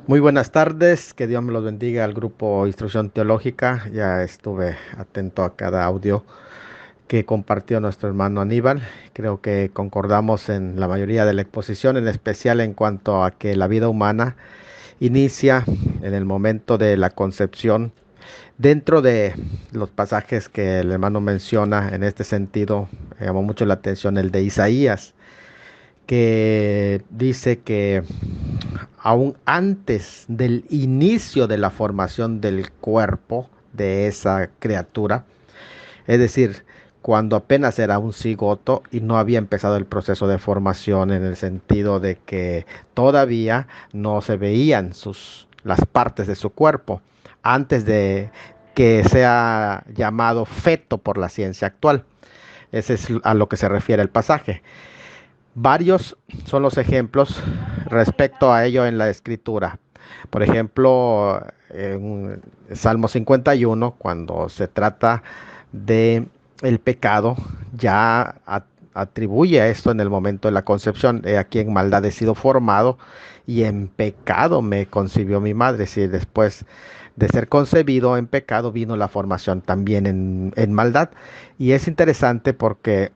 Muy buenas tardes, que Dios me los bendiga al grupo Instrucción Teológica. Ya estuve atento a cada audio que compartió nuestro hermano Aníbal. Creo que concordamos en la mayoría de la exposición, en especial en cuanto a que la vida humana inicia en el momento de la concepción. Dentro de los pasajes que el hermano menciona en este sentido, me llamó mucho la atención el de Isaías, que dice que aún antes del inicio de la formación del cuerpo de esa criatura, es decir, cuando apenas era un cigoto y no había empezado el proceso de formación en el sentido de que todavía no se veían las partes de su cuerpo, antes de que sea llamado feto por la ciencia actual. Ese es a lo que se refiere el pasaje. Varios son los ejemplos respecto a ello en la escritura. Por ejemplo, en Salmo 51, cuando se trata de el pecado, ya atribuye a esto en el momento de la concepción. He aquí en maldad he sido formado y en pecado me concibió mi madre. Si después de ser concebido en pecado vino la formación también en maldad. Y es interesante porque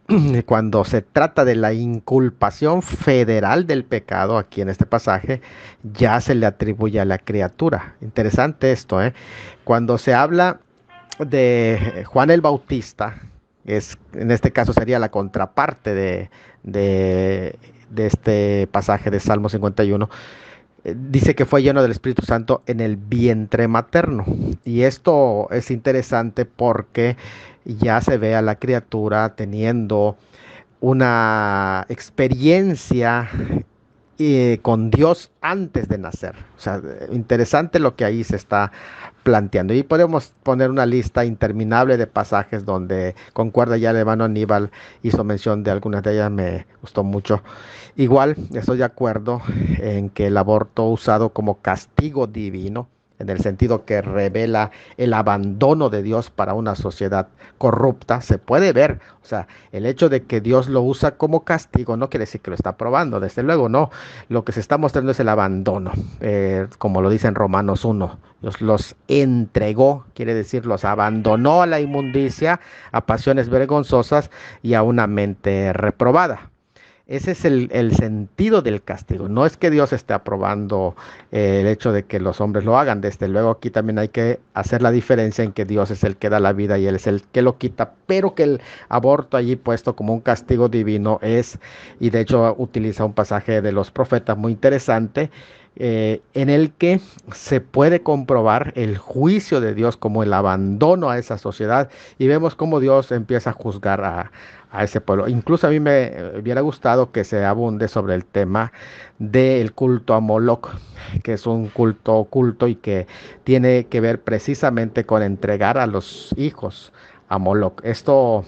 cuando se trata de la inculpación federal del pecado, aquí en este pasaje, ya se le atribuye a la criatura. Interesante esto, ¿eh? Cuando se habla de Juan el Bautista, en este caso sería la contraparte de este pasaje de Salmo 51, dice que fue lleno del Espíritu Santo en el vientre materno. Y esto es interesante porque ya se ve a la criatura teniendo una experiencia con Dios antes de nacer. O sea, interesante lo que ahí se está planteando. Y podemos poner una lista interminable de pasajes donde concuerda. Ya el hermano Aníbal hizo mención de algunas de ellas, me gustó mucho. Igual estoy de acuerdo en que el aborto usado como castigo divino, en el sentido que revela el abandono de Dios para una sociedad corrupta, se puede ver. O sea, el hecho de que Dios lo usa como castigo no quiere decir que lo está probando, desde luego no. Lo que se está mostrando es el abandono, como lo dice en Romanos 1. Dios los entregó, quiere decir, los abandonó a la inmundicia, a pasiones vergonzosas y a una mente reprobada. Ese es el sentido del castigo. No es que Dios esté aprobando el hecho de que los hombres lo hagan. Desde luego aquí también hay que hacer la diferencia en que Dios es el que da la vida y Él es el que lo quita, pero que el aborto allí puesto como un castigo divino es, y de hecho utiliza un pasaje de los profetas muy interesante, en el que se puede comprobar el juicio de Dios como el abandono a esa sociedad y vemos cómo Dios empieza a juzgar a ese pueblo. Incluso a mí me hubiera gustado que se abunde sobre el tema del culto a Moloch, que es un culto oculto y que tiene que ver precisamente con entregar a los hijos a Moloch. Esto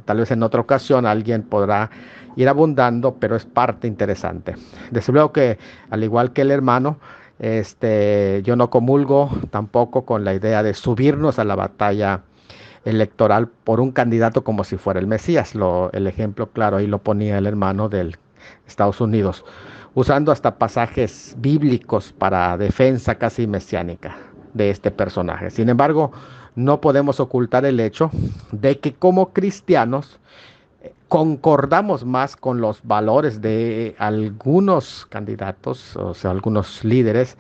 tal vez en otra ocasión alguien podrá ir abundando, pero es parte interesante. Desde luego que, al igual que el hermano, yo no comulgo tampoco con la idea de subirnos a la batalla electoral por un candidato como si fuera el Mesías. El ejemplo claro ahí lo ponía el hermano del Estados Unidos, usando hasta pasajes bíblicos para defensa casi mesiánica de este personaje. Sin embargo, no podemos ocultar el hecho de que como cristianos concordamos más con los valores de algunos candidatos, o sea, algunos líderes,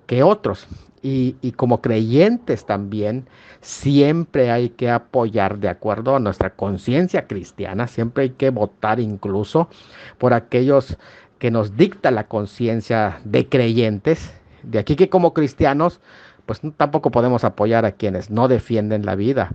que otros. Y como creyentes también, siempre hay que apoyar de acuerdo a nuestra conciencia cristiana, siempre hay que votar incluso por aquellos que nos dicta la conciencia de creyentes. De aquí que como cristianos, pues tampoco podemos apoyar a quienes no defienden la vida,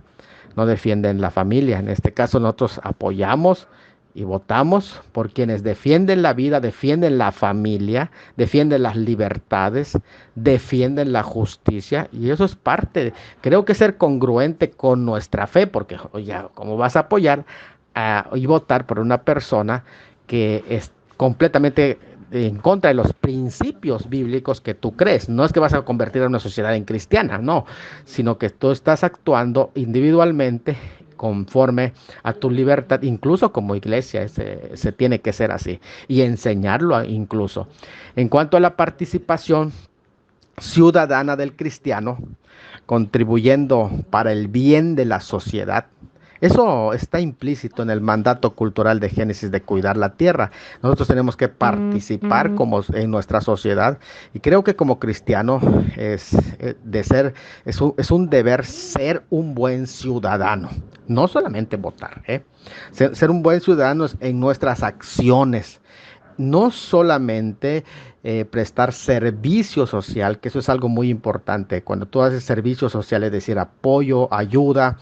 no defienden la familia. En este caso nosotros apoyamos y votamos por quienes defienden la vida, defienden la familia, defienden las libertades, defienden la justicia, y eso es parte, creo que ser congruente con nuestra fe, porque oye, ¿cómo vas a apoyar y votar por una persona que es completamente en contra de los principios bíblicos que tú crees? No es que vas a convertir a una sociedad en cristiana, no, sino que tú estás actuando individualmente conforme a tu libertad, incluso como iglesia, se tiene que ser así y enseñarlo incluso. En cuanto a la participación, ciudadana del cristiano, contribuyendo para el bien de la sociedad. Eso está implícito en el mandato cultural de Génesis de cuidar la tierra. Nosotros tenemos que participar como en nuestra sociedad, y creo que como cristiano es un deber ser un buen ciudadano, no solamente votar, ser un buen ciudadano en nuestras acciones, no solamente prestar servicio social, que eso es algo muy importante. Cuando tú haces servicio social, es decir, apoyo, ayuda,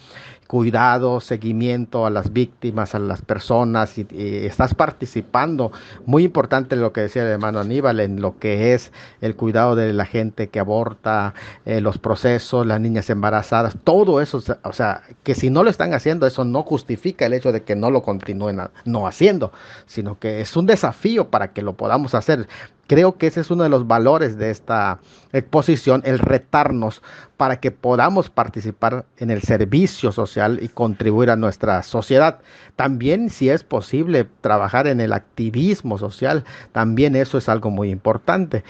cuidado, seguimiento a las víctimas, a las personas, y estás participando, muy importante lo que decía el hermano Aníbal, en lo que es el cuidado de la gente que aborta, los procesos, las niñas embarazadas, todo eso, o sea, que si no lo están haciendo, eso no justifica el hecho de que no lo continúen no haciendo, sino que es un desafío para que lo podamos hacer. Creo que ese es uno de los valores de esta exposición, el retarnos para que podamos participar en el servicio social y contribuir a nuestra sociedad. También, si es posible, trabajar en el activismo social, también eso es algo muy importante,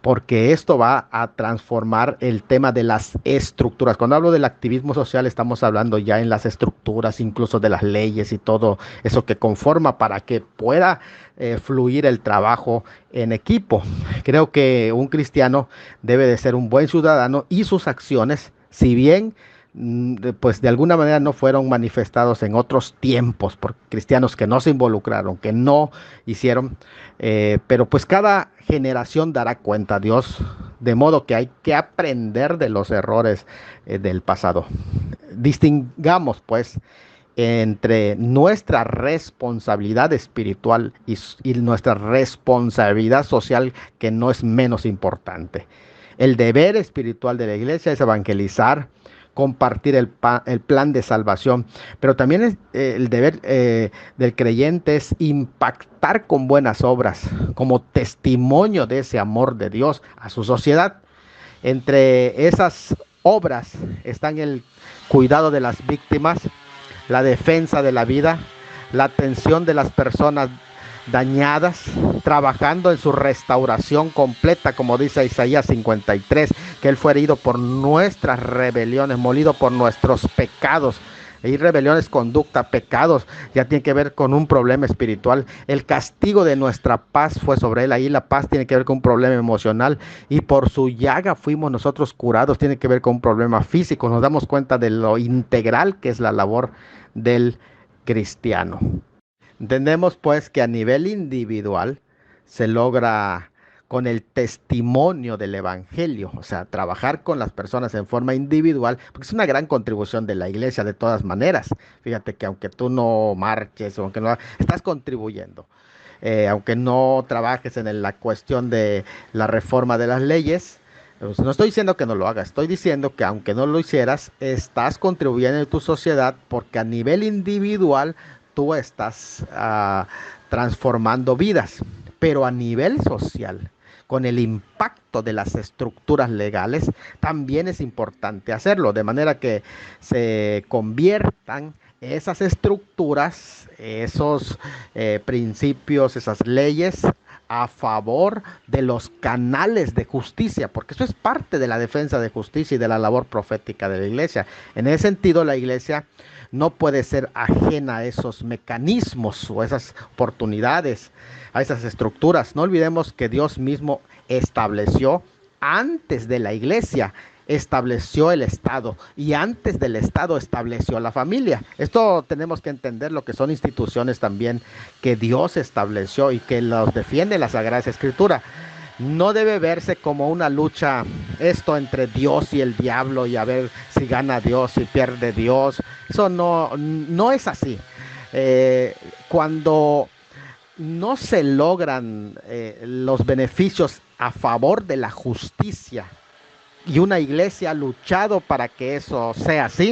porque esto va a transformar el tema de las estructuras. Cuando hablo del activismo social, estamos hablando ya en las estructuras, incluso de las leyes y todo eso que conforma para que pueda fluir el trabajo en equipo. Creo que un cristiano debe de ser un buen ciudadano, y sus acciones, si bien pues de alguna manera no fueron manifestados en otros tiempos por cristianos que no se involucraron, que no hicieron, pero pues cada generación dará cuenta a Dios, de modo que hay que aprender de los errores del pasado. Distingamos pues entre nuestra responsabilidad espiritual y nuestra responsabilidad social, que no es menos importante. El deber espiritual de la iglesia es evangelizar, compartir el plan de salvación, pero también el deber del creyente es impactar con buenas obras, como testimonio de ese amor de Dios a su sociedad. Entre esas obras están el cuidado de las víctimas, la defensa de la vida, la atención de las personas dañadas, trabajando en su restauración completa, como dice Isaías 53, que Él fue herido por nuestras rebeliones, molido por nuestros pecados. Y rebeliones, conducta, pecados, ya tiene que ver con un problema espiritual. El castigo de nuestra paz fue sobre Él. Ahí la paz tiene que ver con un problema emocional. Y por su llaga fuimos nosotros curados. Tiene que ver con un problema físico. Nos damos cuenta de lo integral que es la labor del cristiano. Entendemos pues que a nivel individual se logra con el testimonio del evangelio, o sea, trabajar con las personas en forma individual, porque es una gran contribución de la iglesia de todas maneras. Fíjate que aunque tú no marches, o aunque no, estás contribuyendo. Aunque no trabajes en la cuestión de la reforma de las leyes, pues no estoy diciendo que no lo hagas, estoy diciendo que aunque no lo hicieras, estás contribuyendo en tu sociedad, porque a nivel individual tú estás transformando vidas, pero a nivel social, con el impacto de las estructuras legales, también es importante hacerlo, de manera que se conviertan esas estructuras, esos principios, esas leyes a favor de los canales de justicia, porque eso es parte de la defensa de justicia y de la labor profética de la iglesia. En ese sentido, la iglesia no puede ser ajena a esos mecanismos o esas oportunidades, a esas estructuras. No olvidemos que Dios mismo estableció, antes de la iglesia, estableció el Estado, y antes del Estado estableció la familia. Esto tenemos que entender, lo que son instituciones también que Dios estableció y que los defiende la Sagrada Escritura. No debe verse como una lucha esto entre Dios y el diablo, y a ver si gana Dios y pierde Dios. Eso no es así. Cuando no se logran los beneficios a favor de la justicia, y una iglesia ha luchado para que eso sea así,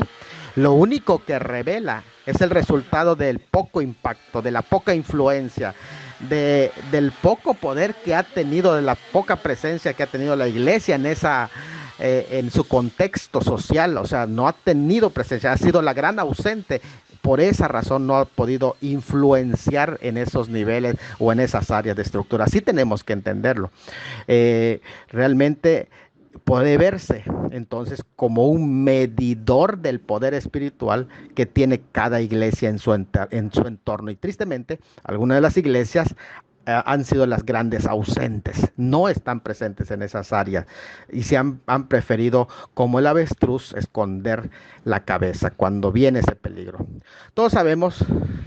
lo único que revela es el resultado del poco impacto, de la poca influencia, del poco poder que ha tenido, de la poca presencia que ha tenido la iglesia en su contexto social. O sea, no ha tenido presencia, ha sido la gran ausente. Por esa razón no ha podido influenciar en esos niveles o en esas áreas de estructura. Así tenemos que entenderlo. Realmente puede verse entonces como un medidor del poder espiritual que tiene cada iglesia en su entorno. Y tristemente, algunas de las iglesias han sido las grandes ausentes, no están presentes en esas áreas y han preferido, como el avestruz, esconder la cabeza cuando viene ese peligro. Todos sabemos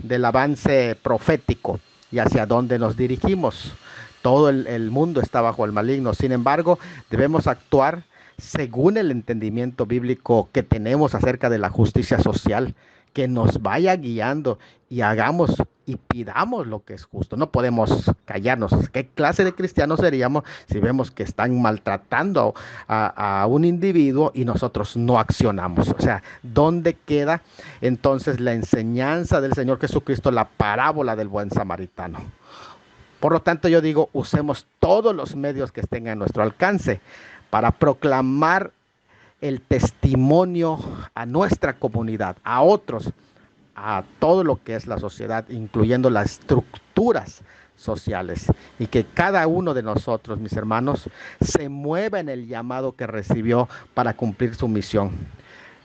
del avance profético y hacia dónde nos dirigimos. Todo el mundo está bajo el maligno. Sin embargo, debemos actuar según el entendimiento bíblico que tenemos acerca de la justicia social, que nos vaya guiando y hagamos y pidamos lo que es justo. No podemos callarnos. ¿Qué clase de cristianos seríamos si vemos que están maltratando a un individuo y nosotros no accionamos? O sea, ¿dónde queda entonces la enseñanza del Señor Jesucristo, la parábola del buen samaritano? Por lo tanto, yo digo, usemos todos los medios que estén a nuestro alcance para proclamar el testimonio a nuestra comunidad, a otros, a todo lo que es la sociedad, incluyendo las estructuras sociales, y que cada uno de nosotros, mis hermanos, se mueva en el llamado que recibió para cumplir su misión.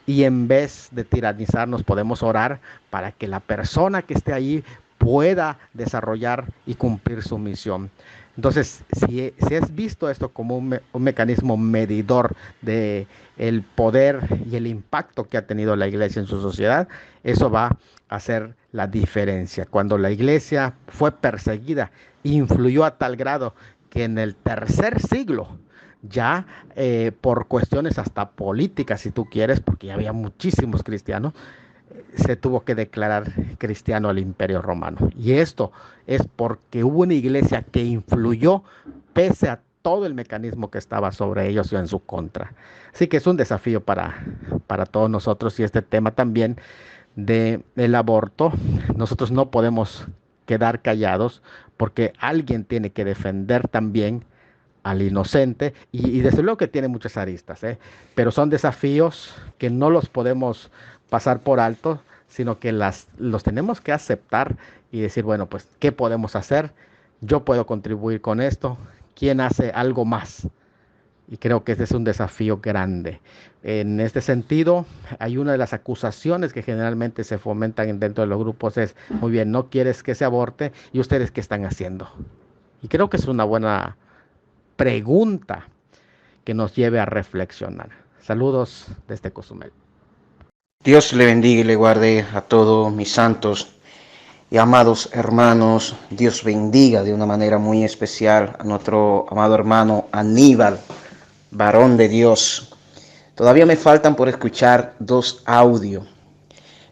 Y en vez de tiranizarnos, podemos orar para que la persona que esté allí pueda desarrollar y cumplir su misión. Entonces, si has visto esto como un mecanismo medidor de el poder y el impacto que ha tenido la iglesia en su sociedad, eso va a hacer la diferencia. Cuando la iglesia fue perseguida, influyó a tal grado que en el tercer siglo, ya por cuestiones hasta políticas, si tú quieres, porque ya había muchísimos cristianos, se tuvo que declarar cristiano al Imperio Romano. Y esto es porque hubo una iglesia que influyó pese a todo el mecanismo que estaba sobre ellos y en su contra. Así que es un desafío para todos nosotros, y este tema también del aborto, nosotros no podemos quedar callados porque alguien tiene que defender también al inocente, y desde luego que tiene muchas aristas, pero son desafíos que no los podemos pasar por alto, sino que los tenemos que aceptar y decir, bueno, pues, ¿qué podemos hacer? Yo puedo contribuir con esto. ¿Quién hace algo más? Y creo que ese es un desafío grande. En este sentido, hay una de las acusaciones que generalmente se fomentan dentro de los grupos es, muy bien, no quieres que se aborte, ¿y ustedes qué están haciendo? Y creo que es una buena pregunta que nos lleve a reflexionar. Saludos desde Cozumel. Dios le bendiga y le guarde a todos mis santos y amados hermanos. Dios bendiga de una manera muy especial a nuestro amado hermano Aníbal, varón de Dios. Todavía me faltan por escuchar 2 audios,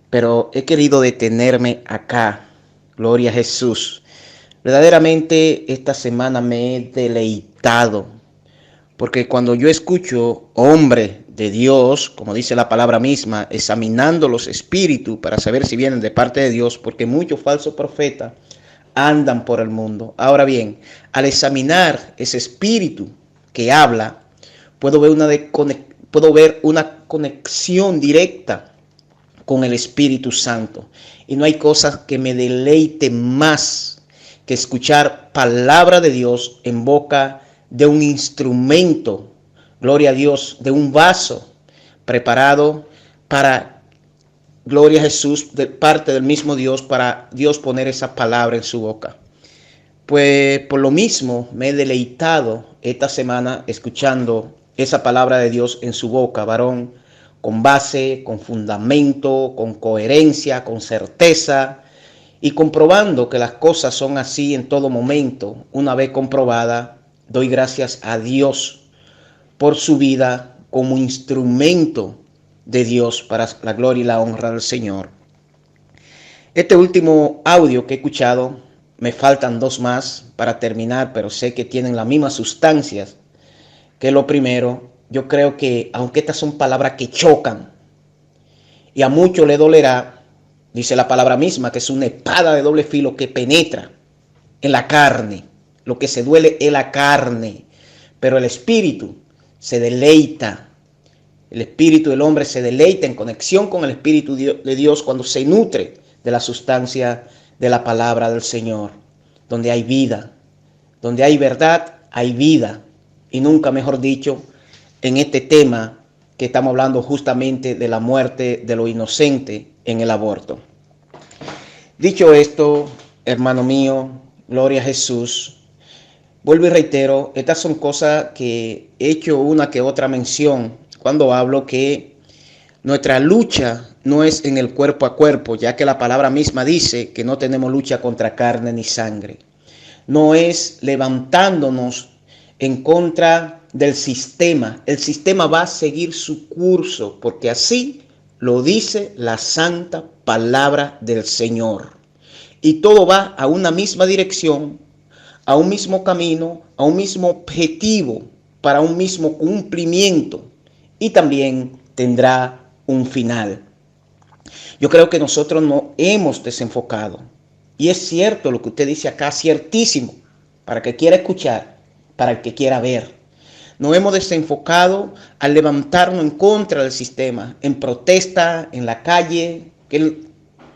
pero he querido detenerme acá. Gloria a Jesús. Verdaderamente esta semana me he deleitado, porque cuando yo escucho hombre de Dios, como dice la palabra misma, examinando los espíritus para saber si vienen de parte de Dios, porque muchos falsos profetas andan por el mundo. Ahora bien, al examinar ese espíritu que habla, puedo ver una conexión directa con el Espíritu Santo. Y no hay cosa que me deleite más que escuchar palabra de Dios en boca de un instrumento, gloria a Dios, de un vaso preparado para, gloria a Jesús, de parte del mismo Dios, para Dios poner esa palabra en su boca. Pues por lo mismo me he deleitado esta semana escuchando esa palabra de Dios en su boca, varón, con base, con fundamento, con coherencia, con certeza, y comprobando que las cosas son así en todo momento. Una vez comprobada, doy gracias a Dios por su vida como instrumento de Dios para la gloria y la honra del Señor. Este último audio que he escuchado, me faltan 2 más para terminar, pero sé que tienen las mismas sustancias que lo primero. Yo creo que, aunque estas son palabras que chocan y a muchos le dolerá, dice la palabra misma que es una espada de doble filo que penetra en la carne. Lo que se duele es la carne, pero el espíritu se deleita. El espíritu del hombre se deleita en conexión con el espíritu de Dios cuando se nutre de la sustancia de la palabra del Señor. Donde hay vida, donde hay verdad, hay vida. Y nunca mejor dicho, en este tema que estamos hablando justamente de la muerte de lo inocente en el aborto. Dicho esto, hermano mío, gloria a Jesús. Vuelvo y reitero, estas son cosas que he hecho una que otra mención cuando hablo que nuestra lucha no es en el cuerpo a cuerpo, ya que la palabra misma dice que no tenemos lucha contra carne ni sangre. No es levantándonos en contra del sistema. El sistema va a seguir su curso, porque así lo dice la santa palabra del Señor. Y todo va a una misma dirección, a un mismo camino, a un mismo objetivo, para un mismo cumplimiento. Y también tendrá un final. Yo creo que nosotros no hemos desenfocado. Y es cierto lo que usted dice acá, ciertísimo, para el que quiera escuchar, para el que quiera ver. Nos hemos desenfocado al levantarnos en contra del sistema, en protesta, en la calle.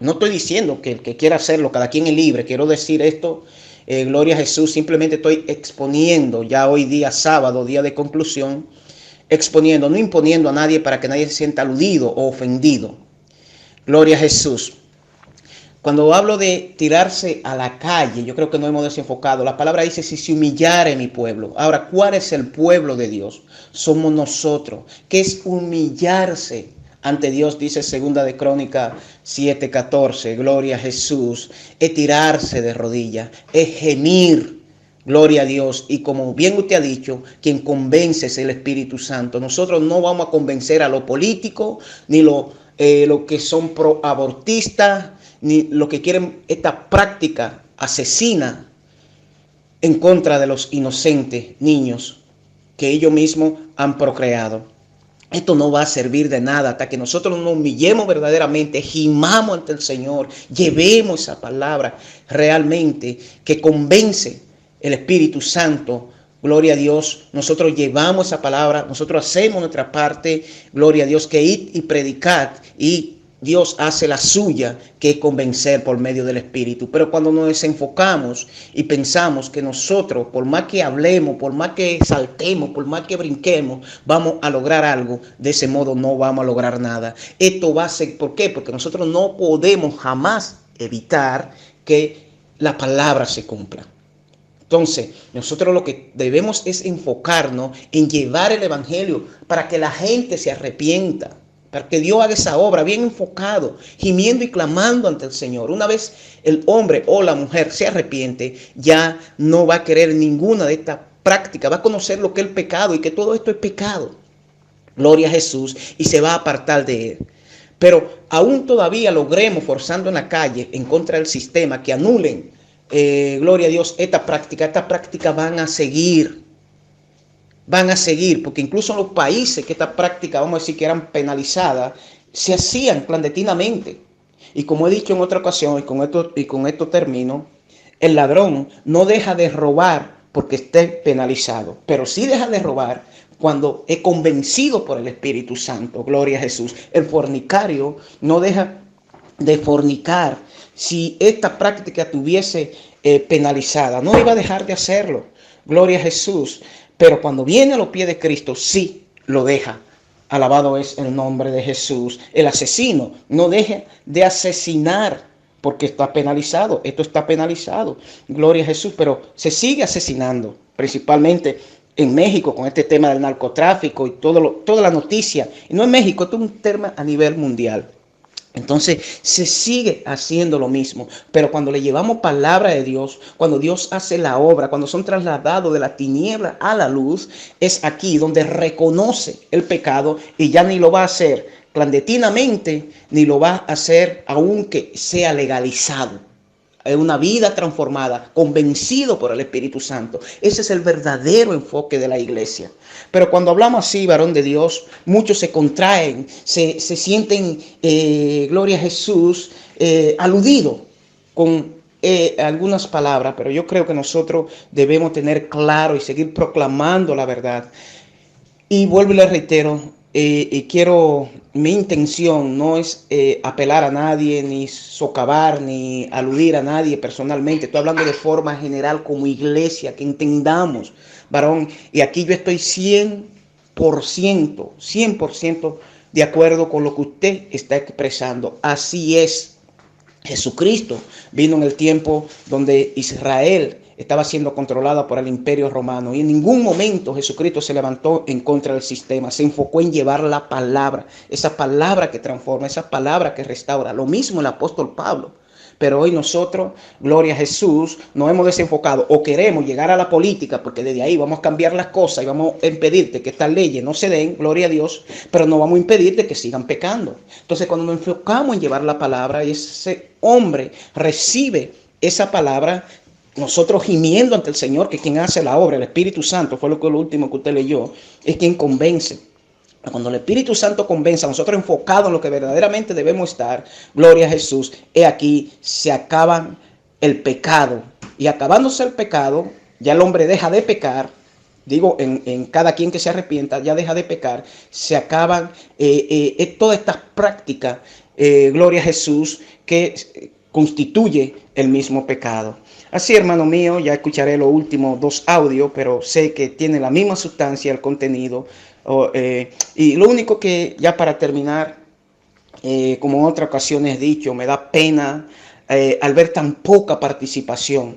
No estoy diciendo que el que quiera hacerlo, cada quien es libre. Quiero decir esto, gloria a Jesús, simplemente estoy exponiendo ya hoy día sábado, día de conclusión, exponiendo, no imponiendo a nadie para que nadie se sienta aludido o ofendido. Gloria a Jesús. Cuando hablo de tirarse a la calle, yo creo que no hemos desenfocado. La palabra dice, si se humillare mi pueblo. Ahora, ¿cuál es el pueblo de Dios? Somos nosotros. ¿Qué es humillarse ante Dios? Dice segunda de Crónica 7:14. Gloria a Jesús. Es tirarse de rodillas. Es gemir. Gloria a Dios. Y como bien usted ha dicho, quien convence es el Espíritu Santo. Nosotros no vamos a convencer a los políticos, ni los que son proabortistas, ni los que quieren esta práctica asesina en contra de los inocentes niños que ellos mismos han procreado. Esto no va a servir de nada hasta que nosotros nos humillemos verdaderamente, gimamos ante el Señor, llevemos esa palabra realmente que convence el Espíritu Santo. Gloria a Dios, nosotros llevamos esa palabra, nosotros hacemos nuestra parte, gloria a Dios, que id y predicad, y Dios hace la suya, que es convencer por medio del Espíritu. Pero cuando nos desenfocamos y pensamos que nosotros, por más que hablemos, por más que saltemos, por más que brinquemos, vamos a lograr algo, de ese modo no vamos a lograr nada. Esto va a ser, ¿por qué? Porque nosotros no podemos jamás evitar que la palabra se cumpla. Entonces, nosotros lo que debemos es enfocarnos en llevar el evangelio para que la gente se arrepienta, para que Dios haga esa obra bien enfocado, gimiendo y clamando ante el Señor. Una vez el hombre o la mujer se arrepiente, ya no va a querer ninguna de estas prácticas, va a conocer lo que es el pecado y que todo esto es pecado. Gloria a Jesús, y se va a apartar de él. Pero aún todavía logremos forzando en la calle en contra del sistema que anulen, gloria a Dios, estas prácticas van a seguir, porque incluso en los países que estas prácticas, vamos a decir que eran penalizadas, se hacían clandestinamente. Y como he dicho en otra ocasión, y con esto termino, el ladrón no deja de robar porque esté penalizado, pero sí deja de robar cuando es convencido por el Espíritu Santo. Gloria a Jesús. El fornicario no deja de fornicar. Si esta práctica tuviese penalizada, no iba a dejar de hacerlo. Gloria a Jesús. Pero cuando viene a los pies de Cristo, sí lo deja. Alabado es el nombre de Jesús. El asesino no deja de asesinar porque está penalizado. Esto está penalizado. Gloria a Jesús. Pero se sigue asesinando, principalmente en México con este tema del narcotráfico y toda la noticia. Y no en México, esto es un tema a nivel mundial. Entonces se sigue haciendo lo mismo, pero cuando le llevamos palabra de Dios, cuando Dios hace la obra, cuando son trasladados de la tiniebla a la luz, es aquí donde reconoce el pecado y ya ni lo va a hacer clandestinamente, ni lo va a hacer aunque sea legalizado. Es una vida transformada, convencido por el Espíritu Santo. Ese es el verdadero enfoque de la iglesia. Pero cuando hablamos así, varón de Dios, muchos se contraen, se sienten, gloria a Jesús, aludidos con algunas palabras. Pero yo creo que nosotros debemos tener claro y seguir proclamando la verdad. Y vuelvo y le reitero, mi intención no es apelar a nadie, ni socavar, ni aludir a nadie personalmente. Estoy hablando de forma general como iglesia, que entendamos, varón. Y aquí yo estoy 100% de acuerdo con lo que usted está expresando. Así es. Jesucristo vino en el tiempo donde Israel estaba siendo controlada por el Imperio Romano y en ningún momento Jesucristo se levantó en contra del sistema, se enfocó en llevar la palabra, esa palabra que transforma, esa palabra que restaura. Lo mismo el apóstol Pablo. Pero hoy nosotros, gloria a Jesús, nos hemos desenfocado o queremos llegar a la política porque desde ahí vamos a cambiar las cosas y vamos a impedirte que estas leyes no se den, gloria a Dios, pero no vamos a impedirte que sigan pecando. Entonces cuando nos enfocamos en llevar la palabra y ese hombre recibe esa palabra, nosotros gimiendo ante el Señor, que quien hace la obra, el Espíritu Santo, fue lo último que usted leyó, es quien convence. Cuando el Espíritu Santo convence a nosotros enfocados en lo que verdaderamente debemos estar, gloria a Jesús, he aquí, se acaban el pecado. Y acabándose el pecado, ya el hombre deja de pecar, digo, en cada quien que se arrepienta, ya deja de pecar, se acaban todas estas prácticas, gloria a Jesús, que constituye el mismo pecado. Así, hermano mío, ya escucharé los últimos 2 audios, pero sé que tiene la misma sustancia, el contenido. Y lo único que, ya para terminar, como en otras ocasiones he dicho, me da pena al ver tan poca participación.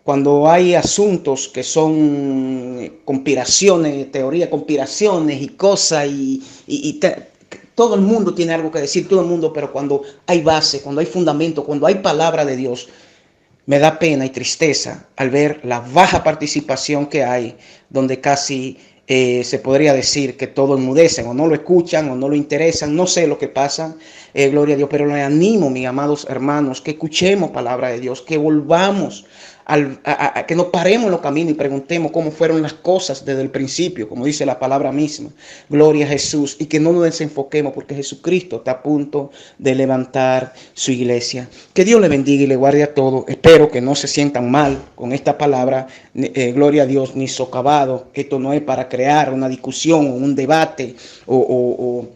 Cuando hay asuntos que son conspiraciones, teoría de conspiraciones y cosas, todo el mundo tiene algo que decir, todo el mundo, pero cuando hay base, cuando hay fundamento, cuando hay palabra de Dios, me da pena y tristeza al ver la baja participación que hay, donde casi se podría decir que todos enmudecen o no lo escuchan o no lo interesan, no sé lo que pasa, gloria a Dios, pero les animo, mis amados hermanos, que escuchemos palabra de Dios, que volvamos a que nos paremos en los caminos y preguntemos cómo fueron las cosas desde el principio, como dice la palabra misma, gloria a Jesús, y que no nos desenfoquemos porque Jesucristo está a punto de levantar su iglesia. Que Dios le bendiga y le guarde a todos. Espero que no se sientan mal con esta palabra, gloria a Dios, ni socavado. Esto no es para crear una discusión o un debate o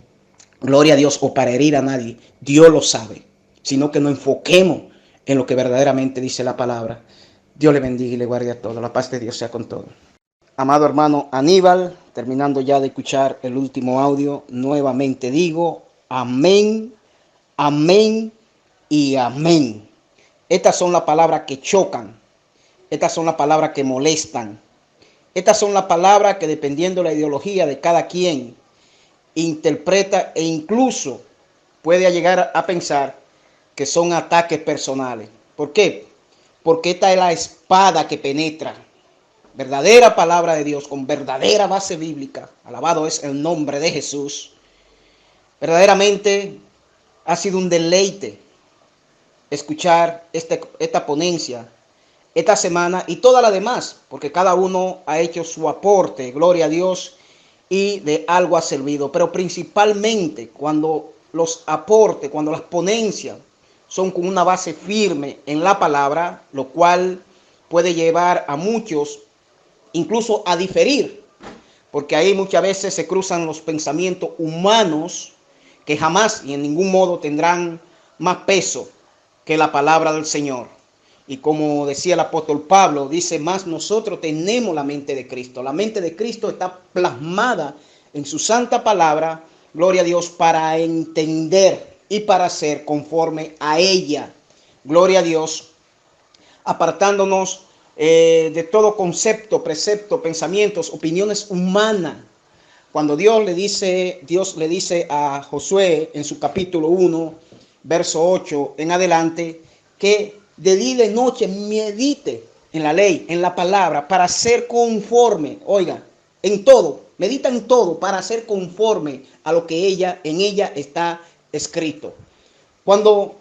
gloria a Dios, o para herir a nadie. Dios lo sabe, sino que nos enfoquemos en lo que verdaderamente dice la palabra. Dios le bendiga y le guarde a todos. La paz de Dios sea con todos. Amado hermano Aníbal, terminando ya de escuchar el último audio, nuevamente digo, amén, amén y amén. Estas son las palabras que chocan. Estas son las palabras que molestan. Estas son las palabras que, dependiendo de la ideología de cada quien, interpreta e incluso puede llegar a pensar que son ataques personales. ¿Por qué? Porque esta es la espada que penetra. Verdadera palabra de Dios con verdadera base bíblica. Alabado es el nombre de Jesús. Verdaderamente ha sido un deleite escuchar esta ponencia esta semana y toda la demás, porque cada uno ha hecho su aporte, gloria a Dios, y de algo ha servido. Pero principalmente cuando los aportes, cuando las ponencias son con una base firme en la palabra, lo cual puede llevar a muchos incluso a diferir, porque ahí muchas veces se cruzan los pensamientos humanos que jamás y en ningún modo tendrán más peso que la palabra del Señor. Y como decía el apóstol Pablo, dice, más nosotros tenemos la mente de Cristo. La mente de Cristo está plasmada en su santa palabra, gloria a Dios, para entender y para ser conforme a ella. Gloria a Dios, apartándonos de todo concepto, precepto, pensamientos, opiniones humanas. Cuando Dios le dice a Josué en su capítulo 1, verso 8 en adelante, que de día y de noche medite en la ley, en la palabra, para ser conforme, oiga, en todo, medita en todo para ser conforme a lo que en ella está escrito. Cuando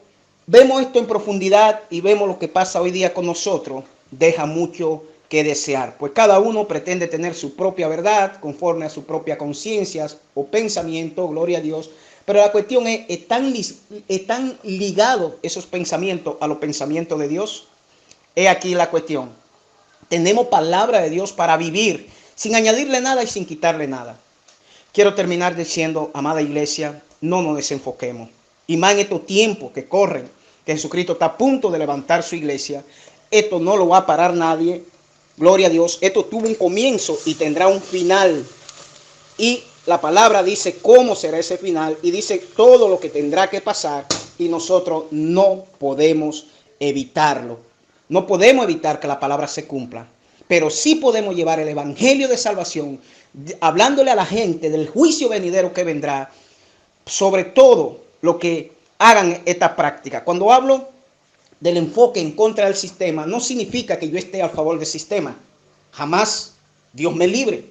vemos esto en profundidad y vemos lo que pasa hoy día con nosotros, deja mucho que desear, pues cada uno pretende tener su propia verdad conforme a su propia conciencia o pensamiento, gloria a Dios, pero la cuestión es, ¿están ligados esos pensamientos a los pensamientos de Dios? He aquí la cuestión. Tenemos palabra de Dios para vivir sin añadirle nada y sin quitarle nada. Quiero terminar diciendo, amada iglesia, no nos desenfoquemos. Y más en estos tiempos que corren, que Jesucristo está a punto de levantar su iglesia. Esto no lo va a parar nadie. Gloria a Dios. Esto tuvo un comienzo y tendrá un final. Y la palabra dice cómo será ese final y dice todo lo que tendrá que pasar y nosotros no podemos evitarlo. No podemos evitar que la palabra se cumpla, pero sí podemos llevar el evangelio de salvación, hablándole a la gente del juicio venidero que vendrá, sobre todo lo que hagan esta práctica. Cuando hablo del enfoque en contra del sistema, no significa que yo esté a favor del sistema. Jamás. Dios me libre.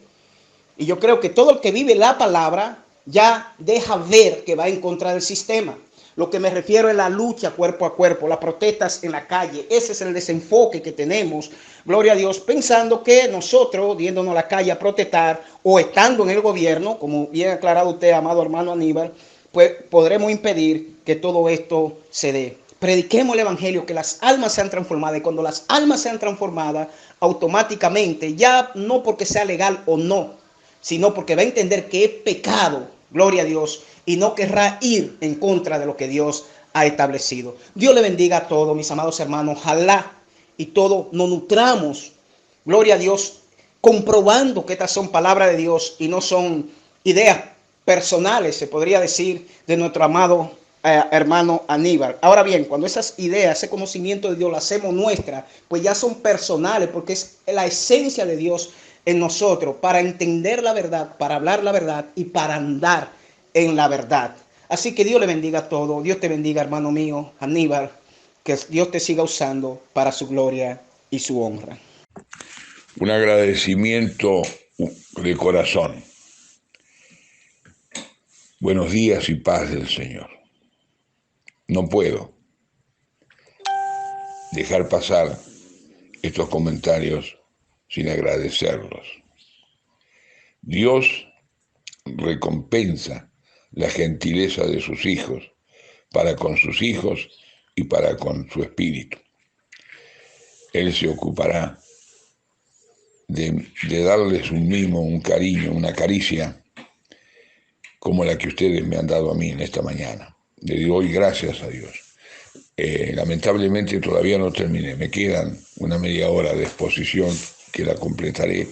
Y yo creo que todo el que vive la palabra ya deja ver que va en contra del sistema. Lo que me refiero es la lucha cuerpo a cuerpo, las protestas en la calle. Ese es el desenfoque que tenemos, gloria a Dios, pensando que nosotros, yéndonos a la calle a protestar o estando en el gobierno, como bien aclarado usted, amado hermano Aníbal, pues podremos impedir que todo esto se dé. Prediquemos el evangelio, que las almas sean transformadas, y cuando las almas sean transformadas, automáticamente, ya no porque sea legal o no, sino porque va a entender que es pecado, gloria a Dios, y no querrá ir en contra de lo que Dios ha establecido. Dios le bendiga a todos, mis amados hermanos. Ojalá y todos nos nutramos, gloria a Dios, comprobando que estas son palabras de Dios y no son ideas personales, se podría decir, de nuestro amado hermano Aníbal. Ahora bien, cuando esas ideas, ese conocimiento de Dios, las hacemos nuestras, pues ya son personales, porque es la esencia de Dios en nosotros para entender la verdad, para hablar la verdad y para andar en la verdad. Así que Dios le bendiga a todos. Dios te bendiga, hermano mío, Aníbal. Que Dios te siga usando para su gloria y su honra. Un agradecimiento de corazón. Buenos días y paz del Señor. No puedo dejar pasar estos comentarios sin agradecerlos. Dios recompensa la gentileza de sus hijos para con sus hijos y para con su espíritu. Él se ocupará de darles un mimo, un cariño, una caricia, como la que ustedes me han dado a mí en esta mañana. Le doy gracias a Dios. Lamentablemente todavía no terminé, me quedan una media hora de exposición que la completaré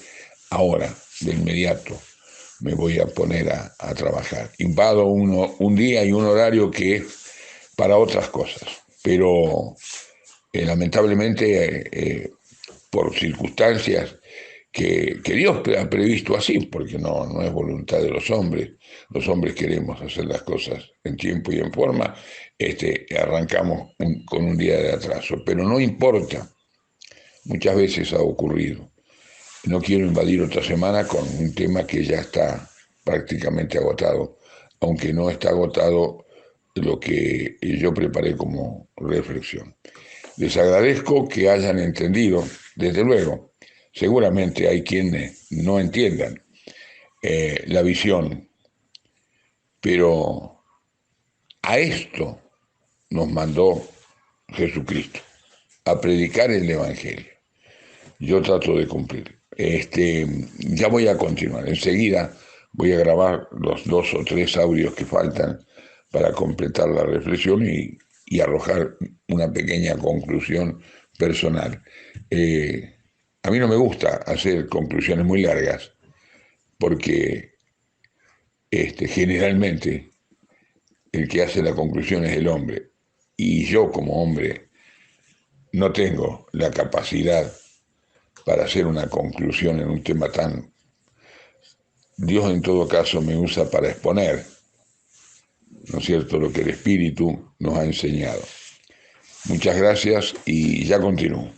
ahora, de inmediato. Me voy a poner a trabajar. Invado un día y un horario que es para otras cosas, pero lamentablemente por circunstancias que Dios ha previsto así, porque no es voluntad de los hombres. Los hombres queremos hacer las cosas en tiempo y en forma. Arrancamos con un día de atraso, pero no importa. Muchas veces ha ocurrido. No quiero invadir otra semana con un tema que ya está prácticamente agotado, aunque no está agotado lo que yo preparé como reflexión. Les agradezco que hayan entendido, desde luego. Seguramente hay quienes no entiendan la visión, pero a esto nos mandó Jesucristo, a predicar el Evangelio. Yo trato de cumplir. Ya voy a continuar. Enseguida voy a grabar los 2 o 3 audios que faltan para completar la reflexión y arrojar una pequeña conclusión personal. A mí no me gusta hacer conclusiones muy largas porque generalmente el que hace la conclusión es el hombre y yo como hombre no tengo la capacidad para hacer una conclusión en un tema tan... Dios en todo caso me usa para exponer, ¿no es cierto?, lo que el Espíritu nos ha enseñado. Muchas gracias y ya continúo.